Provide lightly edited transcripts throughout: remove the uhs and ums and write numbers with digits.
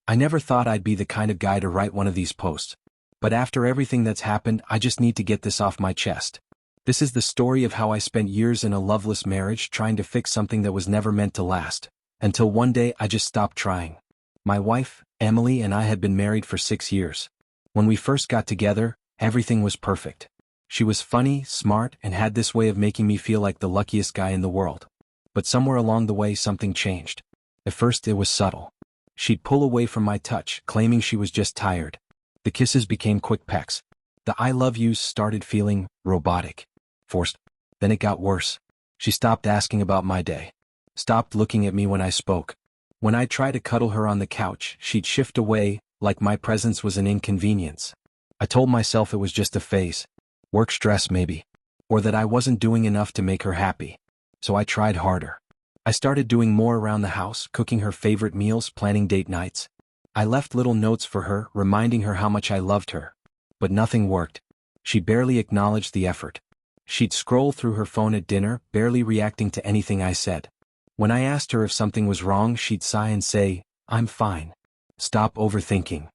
I never thought I'd be the kind of guy to write one of these posts. But after everything that's happened, I just need to get this off my chest. This is the story of how I spent years in a loveless marriage trying to fix something that was never meant to last, until one day I just stopped trying. My wife, Emily, and I had been married for 6 years. When we first got together, everything was perfect. She was funny, smart, and had this way of making me feel like the luckiest guy in the world. But somewhere along the way something changed. At first it was subtle. She'd pull away from my touch, claiming she was just tired. The kisses became quick pecks. The I love yous started feeling robotic, forced. Then it got worse. She stopped asking about my day. Stopped looking at me when I spoke. When I'd try to cuddle her on the couch, she'd shift away, like my presence was an inconvenience. I told myself it was just a phase. Work stress maybe. Or that I wasn't doing enough to make her happy. So I tried harder. I started doing more around the house, cooking her favorite meals, planning date nights. I left little notes for her, reminding her how much I loved her. But nothing worked. She barely acknowledged the effort. She'd scroll through her phone at dinner, barely reacting to anything I said. When I asked her if something was wrong, she'd sigh and say, "I'm fine. Stop overthinking."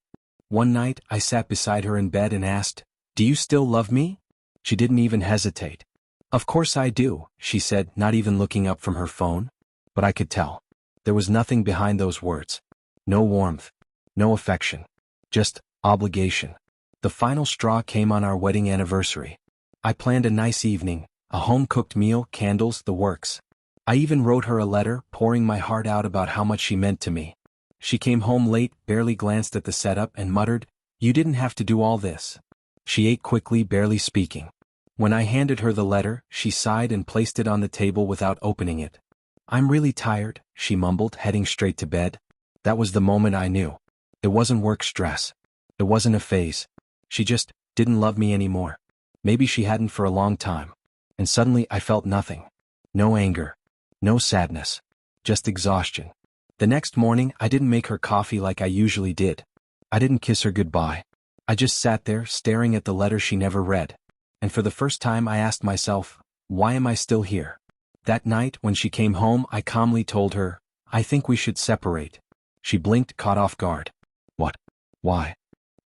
One night, I sat beside her in bed and asked, "Do you still love me?" She didn't even hesitate. "Of course I do," she said, not even looking up from her phone. But I could tell. There was nothing behind those words. No warmth. No affection. Just obligation. The final straw came on our wedding anniversary. I planned a nice evening, a home-cooked meal, candles, the works. I even wrote her a letter, pouring my heart out about how much she meant to me. She came home late, barely glanced at the setup, and muttered, "You didn't have to do all this." She ate quickly, barely speaking. When I handed her the letter, she sighed and placed it on the table without opening it. "I'm really tired," she mumbled, heading straight to bed. That was the moment I knew. It wasn't work stress. It wasn't a phase. She just didn't love me anymore. Maybe she hadn't for a long time. And suddenly I felt nothing. No anger. No sadness. Just exhaustion. The next morning, I didn't make her coffee like I usually did. I didn't kiss her goodbye. I just sat there, staring at the letter she never read. And for the first time I asked myself, why am I still here? That night, when she came home, I calmly told her, "I think we should separate." She blinked, caught off guard. "What? Why?"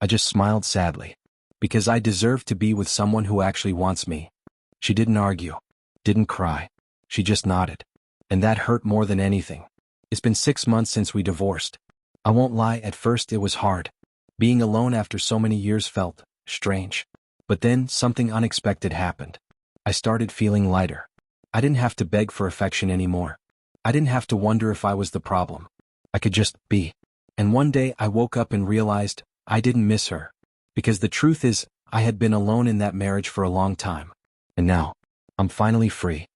I just smiled sadly. "Because I deserve to be with someone who actually wants me." She didn't argue. Didn't cry. She just nodded. And that hurt more than anything. It's been 6 months since we divorced. I won't lie, at first it was hard. Being alone after so many years felt strange. But then something unexpected happened. I started feeling lighter. I didn't have to beg for affection anymore. I didn't have to wonder if I was the problem. I could just be. And one day I woke up and realized I didn't miss her. Because the truth is, I had been alone in that marriage for a long time. And now, I'm finally free.